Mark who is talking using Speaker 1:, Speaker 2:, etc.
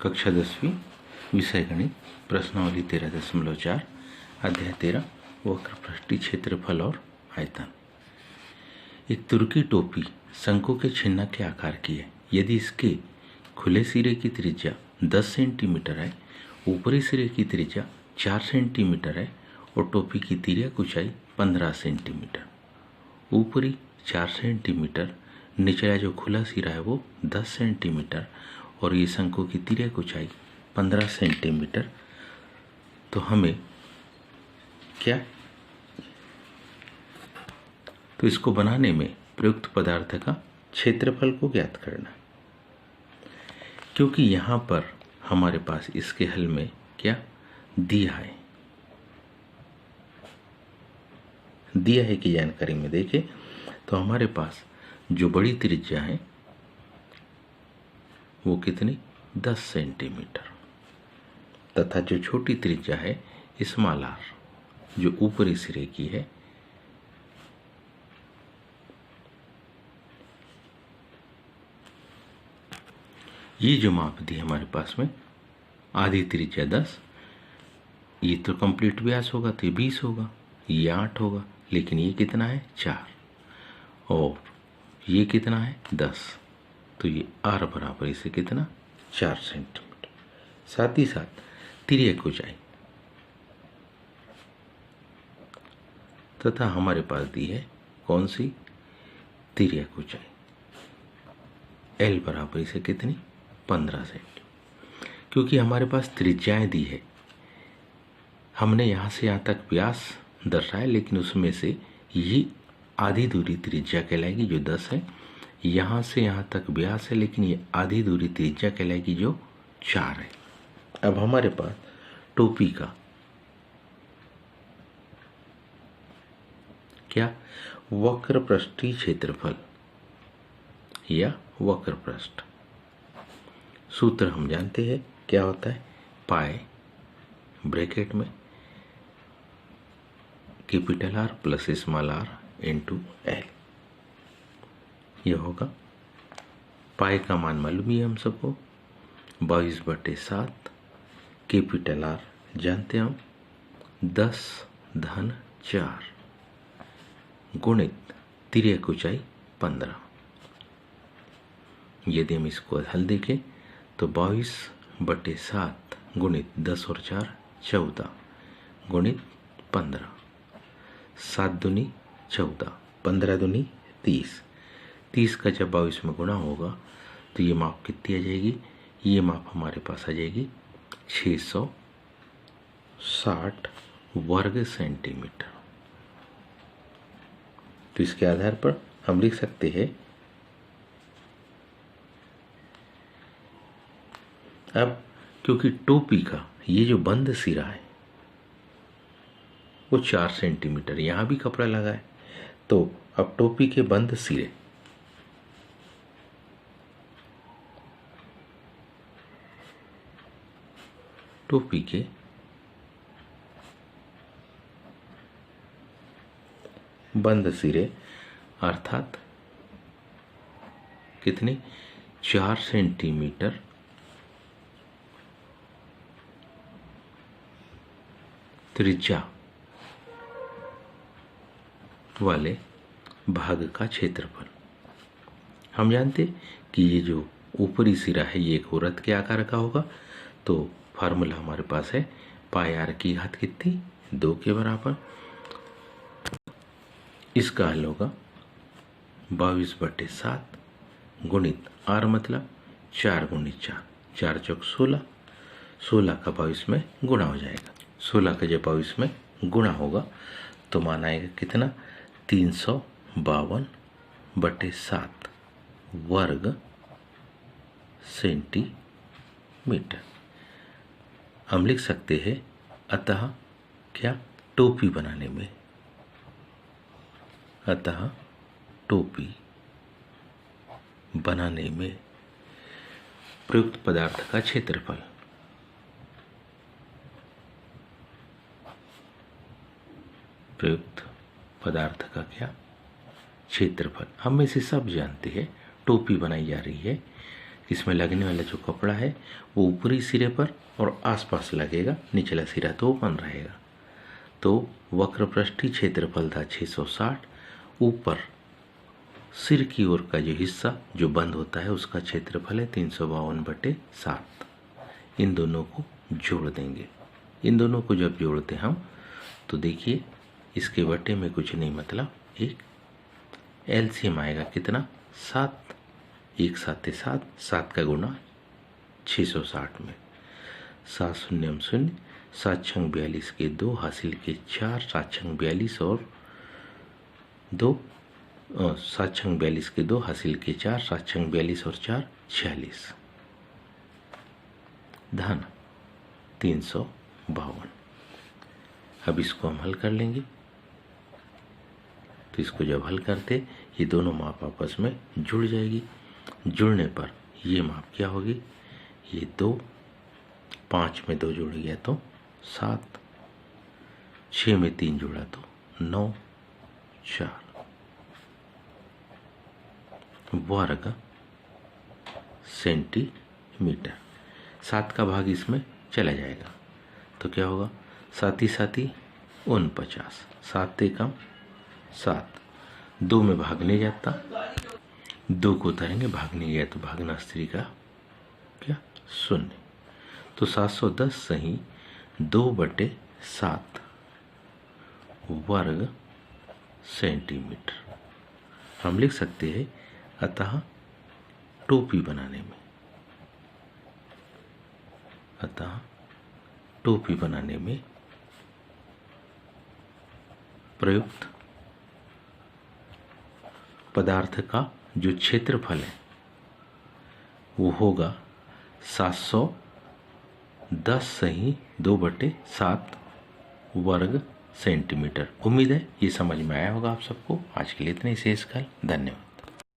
Speaker 1: कक्षा 10वीं विषय गणित प्रश्नावली 13.4 अध्याय 13 वक्रपृष्ठीय क्षेत्रफल और आयतन। एक तुर्की टोपी शंकु के चिन्ह के आकार की है। यदि इसके खुले सिरे की त्रिज्या 10 सेंटीमीटर है, ऊपरी सिरे की त्रिज्या 4 सेंटीमीटर है और टोपी की तिर्यक ऊंचाई 15 सेंटीमीटर, ऊपरी 4 सेंटीमीटर, निचला जो खुला सिरा है वो 10 सेंटीमीटर और ये शंकु की तिर्यक ऊंचाई 15 सेंटीमीटर, तो हमें क्या, तो इसको बनाने में प्रयुक्त पदार्थ का क्षेत्रफल को ज्ञात करना। क्योंकि यहाँ पर हमारे पास इसके हल में क्या दिया है कि जानकारी में देखें तो हमारे पास जो बड़ी त्रिज्या है वो कितनी 10 सेंटीमीटर तथा जो छोटी त्रिज्या है स्मॉल आर जो ऊपरी सिरे की है ये जो माप दी हमारे पास में आधी त्रिज्या 10, ये तो कंप्लीट व्यास होगा तो ये 20 होगा, ये 8 होगा, लेकिन ये कितना है 4 और ये कितना है 10, तो ये आर बराबर इसे कितना 4 सेंटीमीटर। साथ ही साथ तिर्यक ऊंचाई तथा हमारे पास दी है कौन सी तिर्यक ऊंचाई, एल बराबर इसे कितनी 15 सेंटीमीटर। क्योंकि हमारे पास त्रिज्याएं दी है, हमने यहाँ से यहाँ तक व्यास दर्शाया, लेकिन उसमें से ये आधी दूरी त्रिज्या कहलाएगी जो 10 है, यहाँ से यहाँ तक व्यास है लेकिन ये आधी दूरी त्रिज्या कहलाएगी जो 4 है। अब हमारे पास टोपी का क्या वक्रपृष्ठीय क्षेत्रफल या वक्रपृष्ठ, सूत्र हम जानते हैं क्या होता है, पाई ब्रैकेट में capital R plus small r into L. यह होगा पाई का मान मालूम ही है हम सबको 22/7, कैपिटल आर जानते हम 10⁻⁴ गुणित तिर्यक ऊंचाई 15। यदि हम इसको हल देखें तो 22/7 गुणित 10 और 4 14 गुणित 15, 7 दूनी 14, 15 दूनी 30, 30 का जब 22 में गुणा होगा तो ये माप कितनी आ जाएगी, ये माप हमारे पास आ जाएगी 660 वर्ग सेंटीमीटर। तो इसके आधार पर हम लिख सकते हैं, अब क्योंकि टोपी का ये जो बंद सिरा है वो 4 सेंटीमीटर, यहाँ भी कपड़ा लगा है, तो अब टोपी के बंद सिरे अर्थात कितने 4 सेंटीमीटर त्रिज्या वाले भाग का क्षेत्रफल। हम जानते कि ये जो ऊपरी सिरा है ये एक वृत्त के आकार का होगा, तो फार्मूला हमारे पास है पाई आर की घात कितनी 2 के बराबर। इसका हल होगा 22/7 गुणित आर मतलब 4 गुणित 4, 4 चौक 16, 16 का 22 में गुणा हो जाएगा, 16 का जब 22 में गुणा होगा तो मान आएगा कितना 352/7 वर्ग सेंटीमीटर। हम लिख सकते हैं अतः क्या टोपी बनाने में, अतः टोपी बनाने में प्रयुक्त पदार्थ का क्षेत्रफल, प्रयुक्त पदार्थ का क्या क्षेत्रफल, हम में से सब जानते हैं टोपी बनाई जा रही है इसमें लगने वाला जो कपड़ा है वो ऊपरी सिरे पर और आसपास लगेगा, निचला सिरा तो ओपन रहेगा। तो वक्रपृष्ठीय क्षेत्रफल था 660, ऊपर सिर की ओर का जो हिस्सा जो बंद होता है उसका क्षेत्रफल है 352/7। इन दोनों को जोड़ देंगे। इन दोनों को जब जोड़ते हम तो देखिए इसके बटे में कुछ नहीं, मतलब एक एलसीएम आएगा कितना, 7। 1 7 7, 7 का गुना 660 में 7 0 0, 7 6 42 के 2 हासिल के 4, 7 6 42 और 2 7 6 42 के 2 हासिल के 4, 7 6 42 और 4 46 धन 352। अब इसको हम हल कर लेंगे। तो इसको जब हल करते ये दोनों माप आपस में जुड़ जाएगी। जुड़ने पर ये माप क्या होगी, ये 2, 5 में 2 जुड़ गया तो 7, 6 में 3 जुड़ा तो 9, 4 वर्ग सेंटीमीटर। 7 का भाग इसमें चला जाएगा तो क्या होगा, 7 ही 49, 7 कम 7, 2 में भाग नहीं जाता, 2 को उतारेंगे, भाग नहीं गया तो भागना स्त्री का क्या 0। तो 710 सही 2/7 वर्ग सेंटीमीटर हम लिख सकते हैं। अतः टोपी बनाने में प्रयुक्त पदार्थ का जो क्षेत्रफल है वो होगा 710 सही 2/7 वर्ग सेंटीमीटर। उम्मीद है ये समझ में आया होगा आप सबको। आज के लिए इतना ही, शेष कल। धन्यवाद।